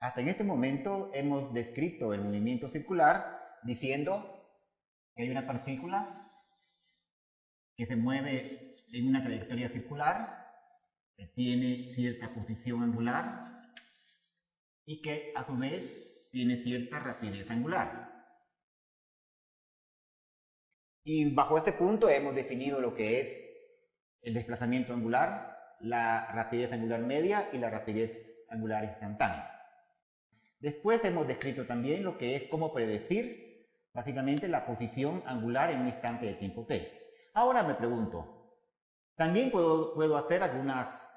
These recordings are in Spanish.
Hasta en este momento hemos descrito el movimiento circular diciendo que hay una partícula que se mueve en una trayectoria circular, que tiene cierta posición angular y que a su vez tiene cierta rapidez angular. Y bajo este punto hemos definido lo que es el desplazamiento angular, la rapidez angular media y la rapidez angular instantánea. Después hemos descrito también lo que es cómo predecir básicamente la posición angular en un instante de tiempo t. Ahora me pregunto, también puedo hacer algunas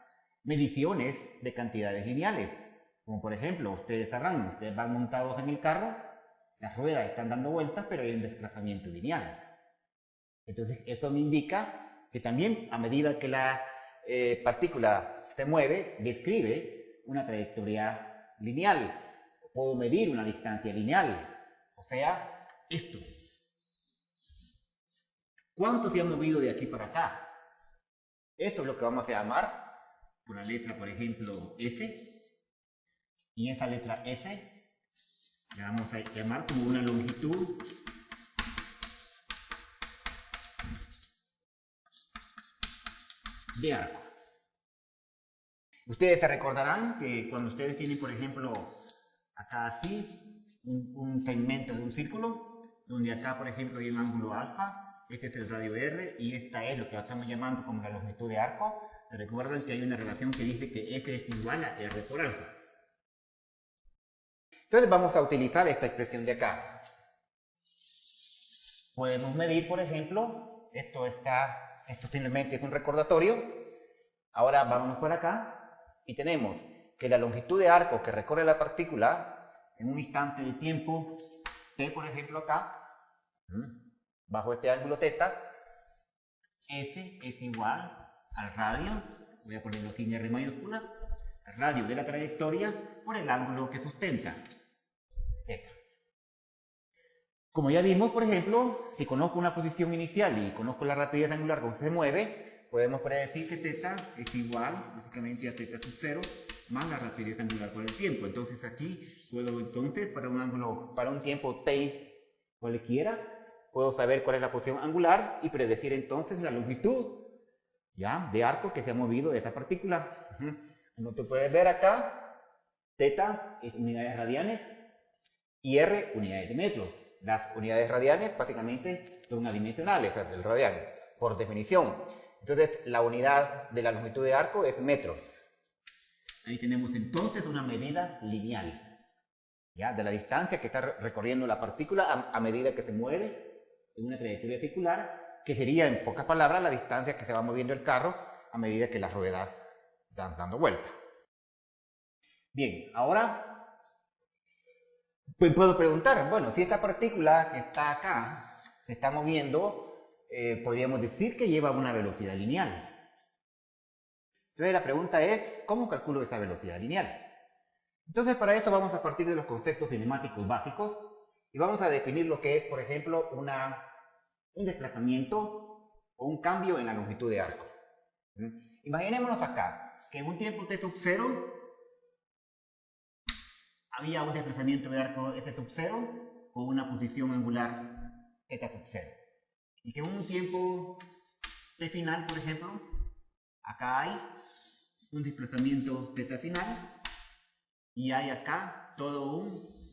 mediciones de cantidades lineales, como por ejemplo, ustedes van montados en el carro, las ruedas están dando vueltas, pero hay un desplazamiento lineal. Entonces, esto me indica que también a medida que la partícula se mueve, describe una trayectoria lineal. Puedo medir una distancia lineal, o sea, esto. ¿Cuánto se ha movido de aquí para acá? Esto es lo que vamos a llamar por la letra, por ejemplo, S. Y esa letra S la vamos a llamar como una longitud de arco. Ustedes se recordarán que cuando ustedes tienen, por ejemplo, acá así, un segmento de un círculo, donde acá, por ejemplo, hay un ángulo alfa, este es el radio R, y esta es lo que estamos llamando como la longitud de arco. Se recuerdan que hay una relación que dice que F es igual a R por alfa. Entonces vamos a utilizar esta expresión de acá. Podemos medir, por ejemplo, esto simplemente es un recordatorio. Ahora vámonos por acá y tenemos que la longitud de arco que recorre la partícula en un instante de tiempo t, por ejemplo acá, bajo este ángulo θ, S es igual al radio, voy a ponerlo aquí en R mayúscula, al radio de la trayectoria por el ángulo que sustenta, θ. Como ya vimos, por ejemplo, si conozco una posición inicial y conozco la rapidez angular con que se mueve, podemos predecir que θ es igual, básicamente, a θ sub 0 más la rapidez angular por el tiempo. Entonces aquí puedo, para un tiempo t cualquiera, puedo saber cuál es la posición angular y predecir entonces la longitud, ¿ya?, de arco que se ha movido de esta partícula. Como tú puedes ver acá, θ es unidades radianes y r unidades de metros. Las unidades radianes básicamente son adimensionales, el radian, por definición. Entonces, la unidad de la longitud de arco es metros. Ahí tenemos entonces una medida lineal, ¿ya?, de la distancia que está recorriendo la partícula a medida que se mueve en una trayectoria circular, que sería, en pocas palabras, la distancia que se va moviendo el carro a medida que las ruedas dan dando vuelta. Bien, ahora pues puedo preguntar, bueno, si esta partícula que está acá se está moviendo, podríamos decir que lleva una velocidad lineal. Entonces la pregunta es, ¿cómo calculo esa velocidad lineal? Entonces para eso vamos a partir de los conceptos cinemáticos básicos y vamos a definir lo que es, por ejemplo, un desplazamiento o un cambio en la longitud de arco. Imaginémonos acá que en un tiempo t sub 0 había un desplazamiento de arco S sub 0 con una posición angular θ sub 0. Y que en un tiempo t final, por ejemplo, acá hay un desplazamiento θ final y hay acá todo un...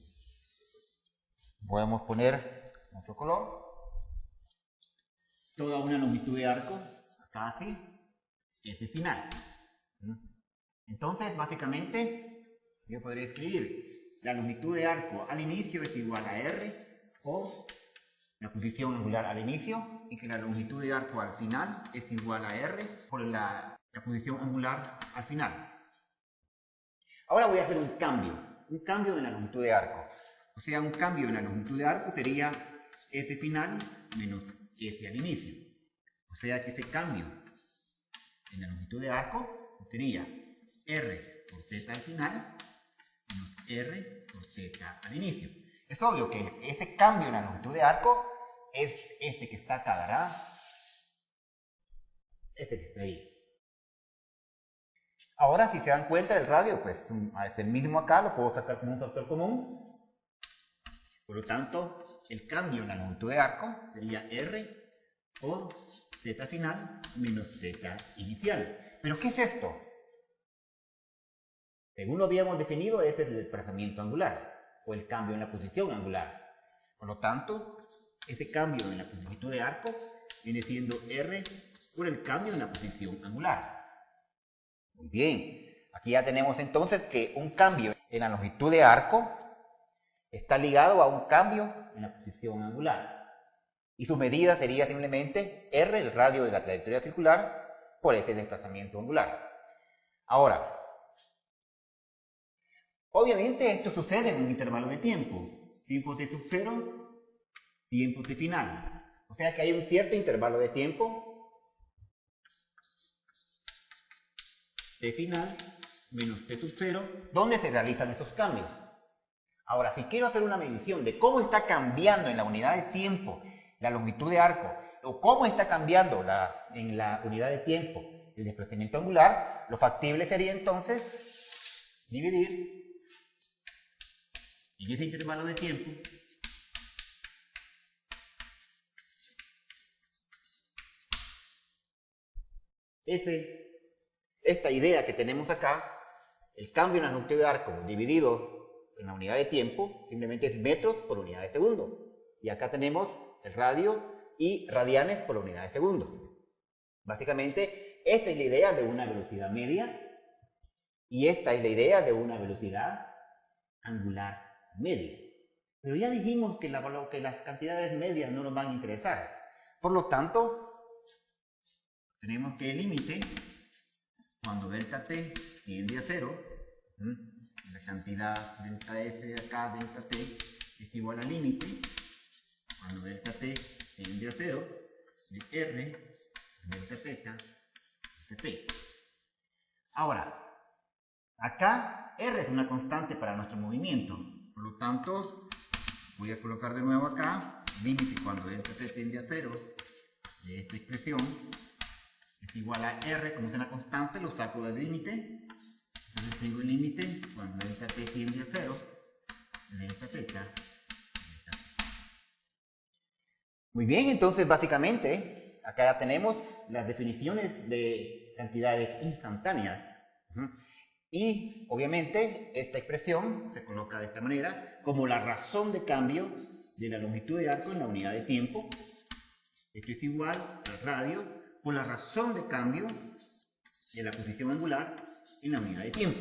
Podemos poner otro color. Toda una longitud de arco, acá así, S final. Entonces, básicamente, yo podría escribir la longitud de arco al inicio es igual a R o la posición angular al inicio y que la longitud de arco al final es igual a R por la posición angular al final. Ahora voy a hacer un cambio en la longitud de arco. O sea, un cambio en la longitud de arco sería S final menos S al inicio. O sea que este cambio en la longitud de arco sería R por θ al final menos R por θ al inicio. Es obvio que ese cambio en la longitud de arco es este que está acá, ¿verdad? Este que está ahí. Ahora, si se dan cuenta, el radio, pues es el mismo acá, lo puedo sacar como un factor común. Por lo tanto, el cambio en la longitud de arco sería R por z final menos z inicial. ¿Pero qué es esto? Según lo habíamos definido, ese es el desplazamiento angular, o el cambio en la posición angular. Por lo tanto, ese cambio en la longitud de arco viene siendo R por el cambio en la posición angular. Muy bien, aquí ya tenemos entonces que un cambio en la longitud de arco está ligado a un cambio en la posición angular. Y su medida sería simplemente R, el radio de la trayectoria circular, por ese desplazamiento angular. Ahora, obviamente esto sucede en un intervalo de tiempo. Tiempo t sub 0, tiempo t final. O sea que hay un cierto intervalo de tiempo t final menos t sub 0, donde se realizan estos cambios. Ahora, si quiero hacer una medición de cómo está cambiando en la unidad de tiempo la longitud de arco, o cómo está cambiando en la unidad de tiempo el desplazamiento angular, lo factible sería entonces dividir en ese intervalo de tiempo esta idea que tenemos acá, el cambio en la longitud de arco dividido en la unidad de tiempo, simplemente es metros por unidad de segundo. Y acá tenemos el radio y radianes por unidad de segundo. Básicamente, esta es la idea de una velocidad media y esta es la idea de una velocidad angular media. Pero ya dijimos que las cantidades medias no nos van a interesar. Por lo tanto, tenemos que el límite, cuando delta t tiende a 0, la cantidad delta S acá, delta t, es igual al límite, cuando delta t tiende a 0, de R, delta θ, de t. Ahora, acá R es una constante para nuestro movimiento, por lo tanto, voy a colocar de nuevo acá, límite cuando delta t tiende a 0, de esta expresión, es igual a R, como es una constante, lo saco del límite. Entonces tengo el límite cuando delta t tiende a 0, delta θ, delta t. Muy bien, entonces básicamente acá ya tenemos las definiciones de cantidades instantáneas. Y obviamente esta expresión se coloca de esta manera como la razón de cambio de la longitud de arco en la unidad de tiempo. Esto es igual al radio por la razón de cambio de la posición angular en la unidad de tiempo.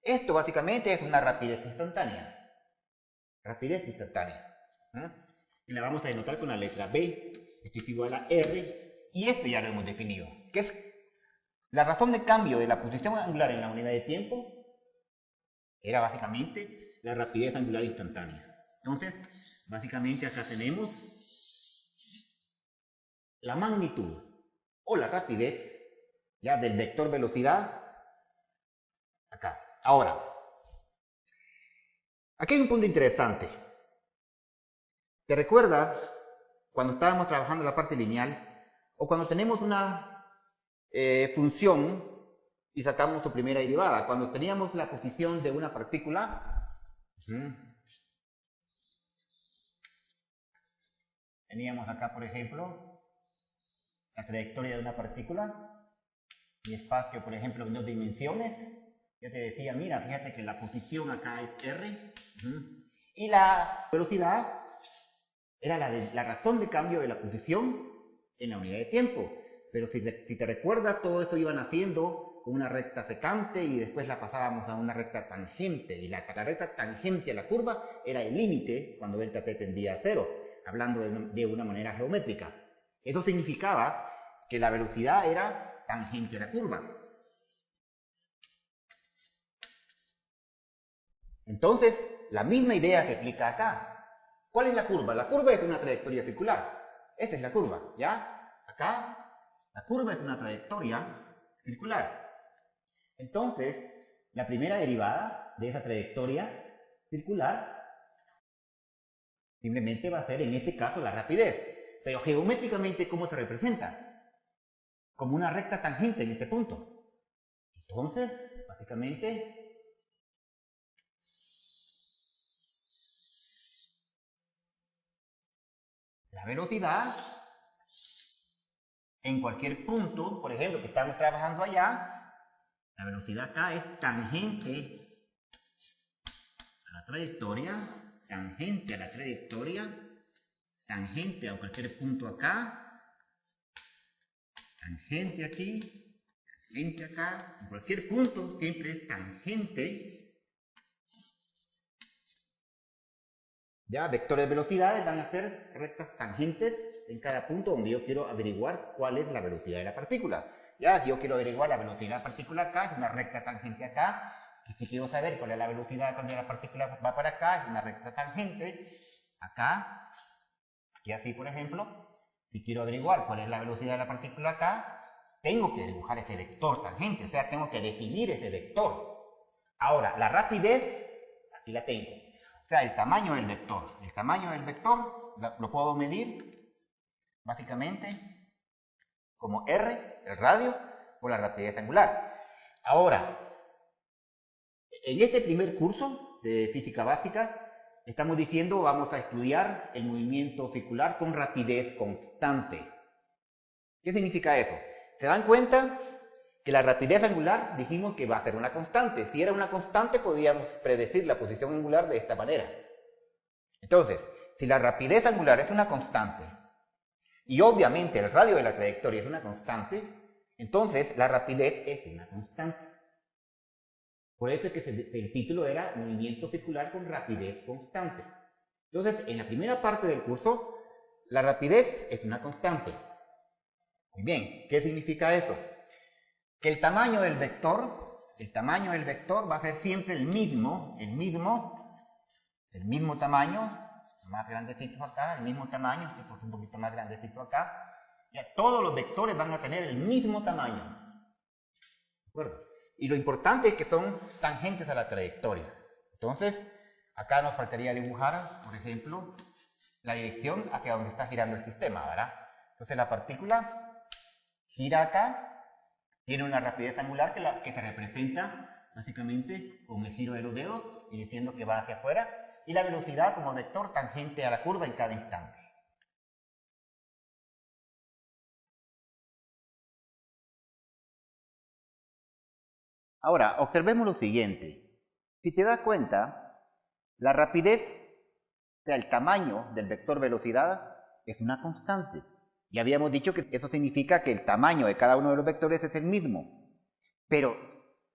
Esto básicamente es una rapidez instantánea. Rapidez instantánea. Y la vamos a denotar con la letra B. Esto es igual a R. Y esto ya lo hemos definido. Que es la razón de cambio de la posición angular en la unidad de tiempo. Era básicamente la rapidez angular instantánea. Entonces, básicamente acá tenemos la magnitud o la rapidez ya del vector velocidad acá. Ahora, aquí hay un punto interesante. ¿Te recuerdas cuando estábamos trabajando la parte lineal o cuando tenemos una función y sacamos su primera derivada? Cuando teníamos la posición de una partícula, teníamos acá, por ejemplo, la trayectoria de una partícula, mi espacio, por ejemplo, en 2 dimensiones. Yo te decía, mira, fíjate que la posición acá es R, y la velocidad era la razón de cambio de la posición en la unidad de tiempo. Pero si te recuerdas, todo eso iban haciendo con una recta secante y después la pasábamos a una recta tangente. Y la recta tangente a la curva era el límite cuando delta t tendía a 0, hablando de una manera geométrica. Eso significaba que la velocidad era tangente a la curva. Entonces, la misma idea se aplica acá. ¿Cuál es la curva? La curva es una trayectoria circular. Esta es la curva, ¿ya? Acá, la curva es una trayectoria circular. Entonces, la primera derivada de esa trayectoria circular simplemente va a ser, en este caso, la rapidez. Pero geométricamente, ¿cómo se representa? como una recta tangente en este punto. Entonces, básicamente, la velocidad en cualquier punto, por ejemplo, que estamos trabajando allá, la velocidad acá es tangente a la trayectoria, tangente a la trayectoria, tangente a cualquier punto acá, tangente aquí, tangente acá, en cualquier punto siempre es tangente. Ya, vectores de velocidades van a ser rectas tangentes en cada punto donde yo quiero averiguar cuál es la velocidad de la partícula. Ya, si yo quiero averiguar la velocidad de la partícula acá, es una recta tangente acá. Si quiero saber cuál es la velocidad cuando la partícula va para acá, es una recta tangente acá. Aquí así, por ejemplo, si quiero averiguar cuál es la velocidad de la partícula acá, tengo que dibujar ese vector tangente, o sea, tengo que definir ese vector. Ahora, la rapidez, aquí la tengo. O sea, el tamaño del vector. El tamaño del vector lo puedo medir, básicamente, como R, el radio, por la rapidez angular. Ahora, en este primer curso de física básica, estamos diciendo vamos a estudiar el movimiento circular con rapidez constante. ¿Qué significa eso? ¿Se dan cuenta que la rapidez angular dijimos que va a ser una constante? Si era una constante podríamos predecir la posición angular de esta manera. Entonces, si la rapidez angular es una constante y obviamente el radio de la trayectoria es una constante, entonces la rapidez es una constante. Por eso es que el título era movimiento circular con rapidez constante. Entonces, en la primera parte del curso, la rapidez es una constante. Muy bien, ¿qué significa eso? Que el tamaño del vector va a ser siempre el mismo tamaño, más grandecito acá, el mismo tamaño, si pues un poquito más grandecito acá. Ya todos los vectores van a tener el mismo tamaño. ¿De acuerdo? Y lo importante es que son tangentes a la trayectoria. Entonces, acá nos faltaría dibujar, por ejemplo, la dirección hacia donde está girando el sistema, ¿verdad? Entonces la partícula gira acá, tiene una rapidez angular que se representa básicamente con el giro de los dedos y diciendo que va hacia afuera, y la velocidad como vector tangente a la curva en cada instante. Ahora, observemos lo siguiente. Si te das cuenta, la rapidez, o sea, el tamaño del vector velocidad, es una constante. Ya habíamos dicho que eso significa que el tamaño de cada uno de los vectores es el mismo. Pero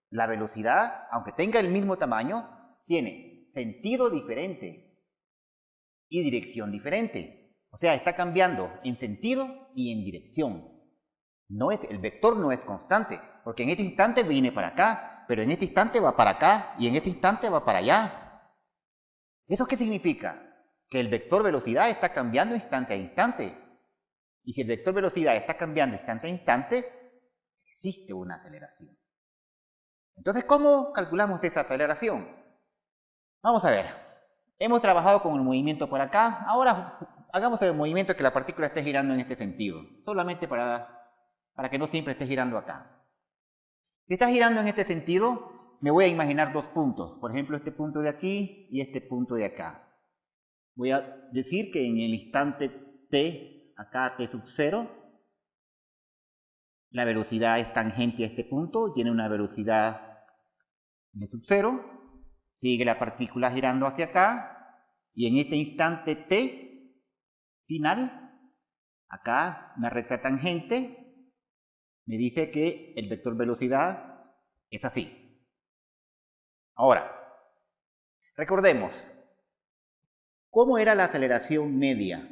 la velocidad, aunque tenga el mismo tamaño, tiene sentido diferente y dirección diferente. O sea, está cambiando en sentido y en dirección. El vector no es constante, porque en este instante viene para acá, pero en este instante va para acá y en este instante va para allá. ¿Eso qué significa? Que el vector velocidad está cambiando instante a instante. Y si el vector velocidad está cambiando instante a instante, existe una aceleración. Entonces, ¿cómo calculamos esta aceleración? Vamos a ver. Hemos trabajado con el movimiento por acá. Ahora hagamos el movimiento que la partícula esté girando en este sentido. Solamente para que no siempre esté girando acá. Si está girando en este sentido, me voy a imaginar dos puntos. Por ejemplo, este punto de aquí y este punto de acá. Voy a decir que en el instante t, acá t sub 0, la velocidad es tangente a este punto, tiene una velocidad de sub 0, sigue la partícula girando hacia acá, y en este instante t final, acá una recta tangente, me dice que el vector velocidad es así. Ahora, recordemos, ¿cómo era la aceleración media?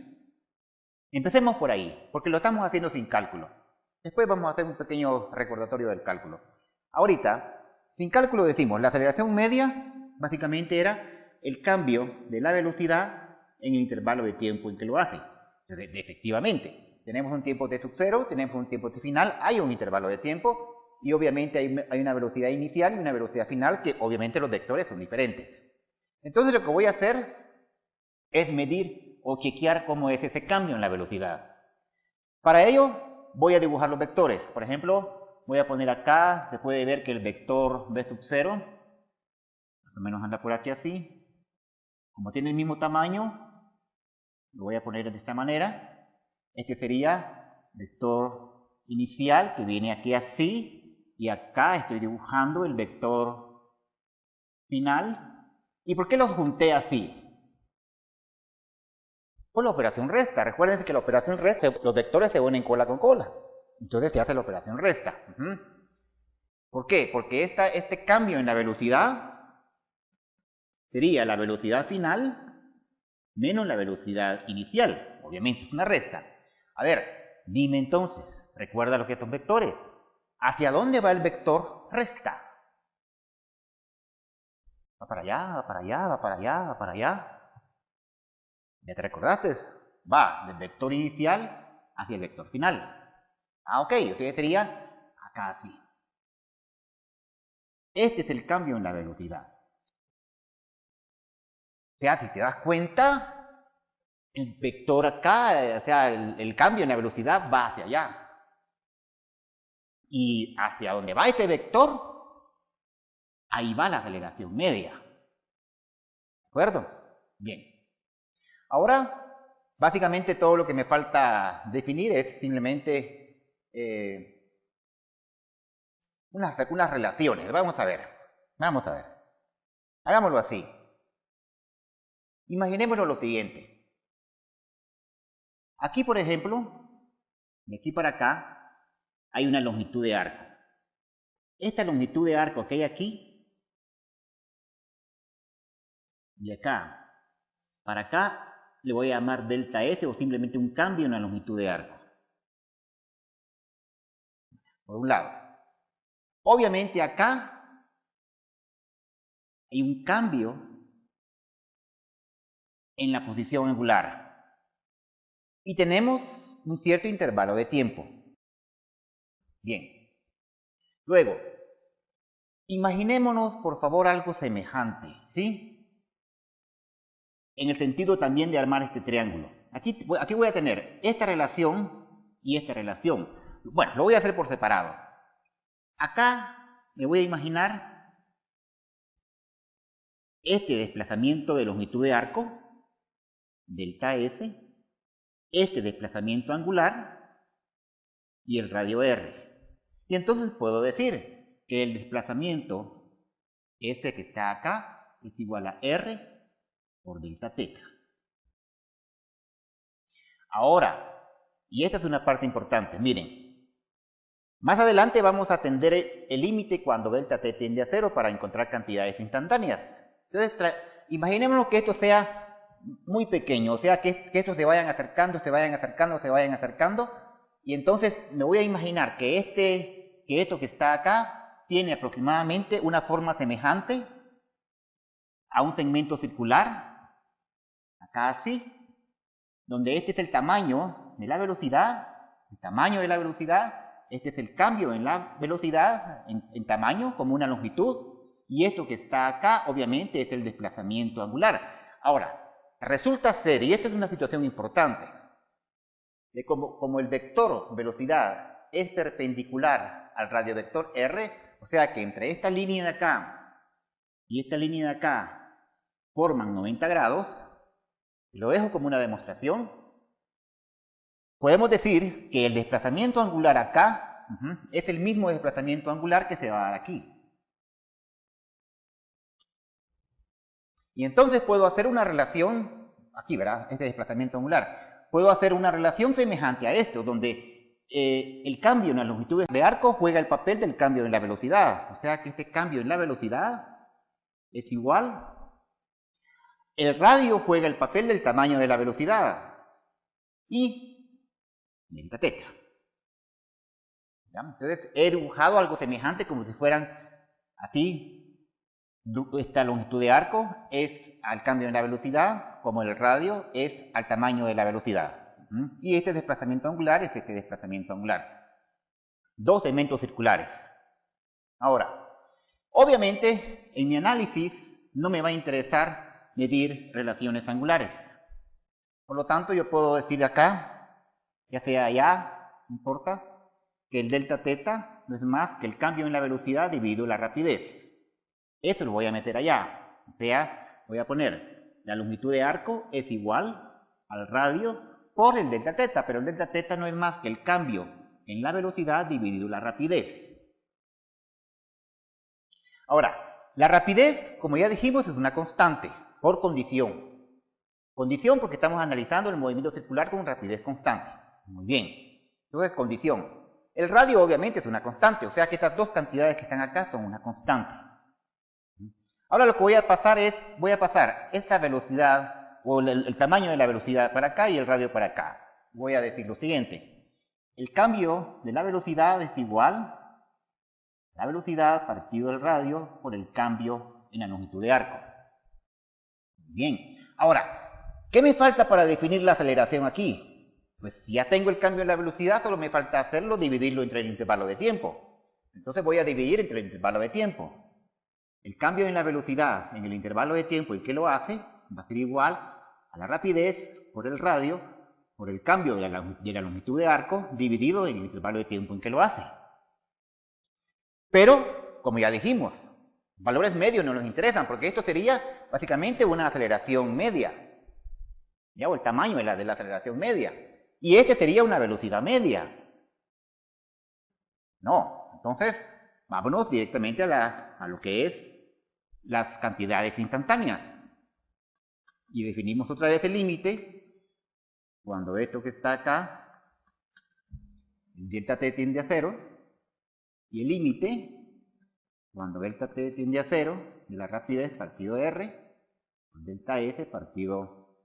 Empecemos por ahí, porque lo estamos haciendo sin cálculo. Después vamos a hacer un pequeño recordatorio del cálculo. Ahorita, sin cálculo decimos, la aceleración media básicamente era el cambio de la velocidad en el intervalo de tiempo en que lo hace. Efectivamente, tenemos un tiempo t sub 0, tenemos un tiempo t final, hay un intervalo de tiempo y obviamente hay una velocidad inicial y una velocidad final que obviamente los vectores son diferentes. Entonces lo que voy a hacer es medir o chequear cómo es ese cambio en la velocidad. Para ello voy a dibujar los vectores. Por ejemplo, voy a poner acá, se puede ver que el vector b sub 0, más o menos anda por aquí así. Como tiene el mismo tamaño, lo voy a poner de esta manera. Este sería vector inicial, que viene aquí así, y acá estoy dibujando el vector final. ¿Y por qué los junté así? Por la operación resta. Recuerden que la operación resta, los vectores se unen cola con cola. Entonces se hace la operación resta. ¿Por qué? Porque este cambio en la velocidad sería la velocidad final menos la velocidad inicial. Obviamente es una resta. A ver, dime entonces, recuerda lo que estos vectores. ¿Hacia dónde va el vector resta? Va para allá, va para allá, va para allá, va para allá. ¿Ya te recordaste? Va del vector inicial hacia el vector final. Ok, entonces sería acá así. Este es el cambio en la velocidad. O sea, si te das cuenta, el vector acá, o sea, el cambio en la velocidad va hacia allá. Y hacia donde va este vector, ahí va la aceleración media. ¿De acuerdo? Bien. Ahora, básicamente todo lo que me falta definir es simplemente unas relaciones. Vamos a ver. Hagámoslo así. Imaginémonos lo siguiente. Aquí, por ejemplo, de aquí para acá, hay una longitud de arco. Esta longitud de arco que hay aquí, y acá, para acá, le voy a llamar delta S o simplemente un cambio en la longitud de arco. Por un lado. Obviamente acá hay un cambio en la posición angular. Y tenemos un cierto intervalo de tiempo. Bien. Luego, imaginémonos por favor algo semejante, ¿sí? En el sentido también de armar este triángulo. Aquí voy a tener esta relación y esta relación. Bueno, lo voy a hacer por separado. Acá me voy a imaginar este desplazamiento de longitud de arco, delta S, este desplazamiento angular y el radio R. Y entonces puedo decir que el desplazamiento este que está acá es igual a R por delta teta. Ahora, y esta es una parte importante, miren, más adelante vamos a atender el límite cuando delta t tiende a 0 para encontrar cantidades instantáneas. Entonces, imaginémonos que esto sea muy pequeño, o sea, que estos se vayan acercando, se vayan acercando, y entonces me voy a imaginar que esto que está acá tiene aproximadamente una forma semejante a un segmento circular, acá así, donde este es el tamaño de la velocidad, este es el cambio en la velocidad, en tamaño, como una longitud, y esto que está acá, obviamente, es el desplazamiento angular. Ahora, resulta ser, y esta es una situación importante, de como el vector velocidad es perpendicular al radiovector R, o sea que entre esta línea de acá y esta línea de acá forman 90 grados, lo dejo como una demostración. Podemos decir que el desplazamiento angular acá es el mismo desplazamiento angular que se va a dar aquí. Y entonces puedo hacer una relación, aquí, ¿verdad? Este desplazamiento angular. Puedo hacer una relación semejante a esto, donde el cambio en las longitudes de arco juega el papel del cambio en la velocidad. O sea que este cambio en la velocidad es igual. El radio juega el papel del tamaño de la velocidad. Y delta teta. Entonces he dibujado algo semejante como si fueran así. Esta longitud de arco es al cambio en la velocidad, como el radio es al tamaño de la velocidad. Y este desplazamiento angular es este desplazamiento angular. Dos segmentos circulares. Ahora, obviamente, en mi análisis no me va a interesar medir relaciones angulares. Por lo tanto, yo puedo decir acá, ya sea allá, no importa, que el delta teta no es más que el cambio en la velocidad dividido la rapidez. Eso lo voy a meter allá. O sea, voy a poner la longitud de arco es igual al radio por el delta teta, pero el delta teta no es más que el cambio en la velocidad dividido la rapidez. Ahora, la rapidez, como ya dijimos, es una constante por condición. Condición porque estamos analizando el movimiento circular con rapidez constante. Muy bien. Entonces, condición. El radio obviamente es una constante, o sea que estas dos cantidades que están acá son una constante. Ahora lo que voy a pasar es, voy a pasar esta velocidad, o el tamaño de la velocidad para acá y el radio para acá. Voy a decir lo siguiente. El cambio de la velocidad es igual a la velocidad partido del radio por el cambio en la longitud de arco. Bien. Ahora, ¿qué me falta para definir la aceleración aquí? Pues si ya tengo el cambio en la velocidad, solo me falta hacerlo, dividirlo entre el intervalo de tiempo. Entonces voy a dividir entre el intervalo de tiempo. El cambio en la velocidad en el intervalo de tiempo en que lo hace va a ser igual a la rapidez por el radio por el cambio de la longitud de arco dividido en el intervalo de tiempo en que lo hace. Pero, como ya dijimos, valores medios no nos interesan porque esto sería básicamente una aceleración media. ¿Ya? O el tamaño de la aceleración media. Y este sería una velocidad media. No, entonces vámonos directamente a lo que es las cantidades instantáneas. Y definimos otra vez el límite. Cuando esto que está acá, el delta t tiende a 0. Y el límite, cuando delta t tiende a 0, de la rapidez partido r, delta s partido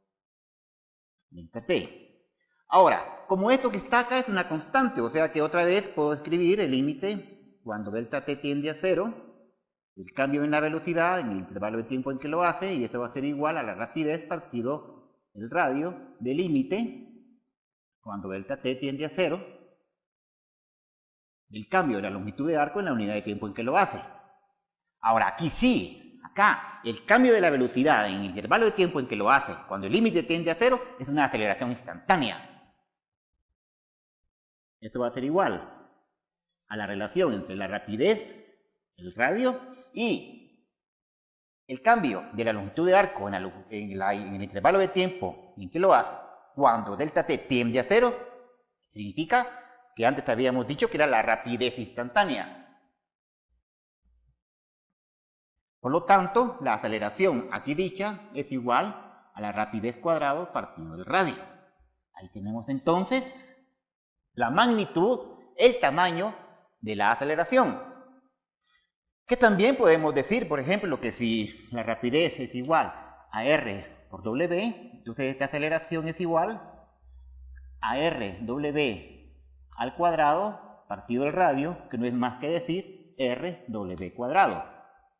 delta t. Ahora, como esto que está acá es una constante, o sea que otra vez puedo escribir el límite cuando delta t tiende a 0, el cambio en la velocidad en el intervalo de tiempo en que lo hace, y esto va a ser igual a la rapidez partido el radio del límite cuando delta t tiende a 0, el cambio de la longitud de arco en la unidad de tiempo en que lo hace. Ahora, aquí sí, acá, el cambio de la velocidad en el intervalo de tiempo en que lo hace, cuando el límite tiende a 0, es una aceleración instantánea. Esto va a ser igual a la relación entre la rapidez, el radio, y el cambio de la longitud de arco en el intervalo de tiempo en que lo hace, cuando delta t tiende a 0, significa que antes habíamos dicho que era la rapidez instantánea. Por lo tanto, la aceleración aquí dicha es igual a la rapidez cuadrada partido del radio. Ahí tenemos entonces la magnitud, el tamaño de la aceleración. Que también podemos decir, por ejemplo, que si la rapidez es igual a r por w, entonces esta aceleración es igual a rw al cuadrado partido del radio, que no es más que decir rw cuadrado,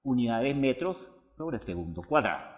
unidades metros sobre segundo cuadrado.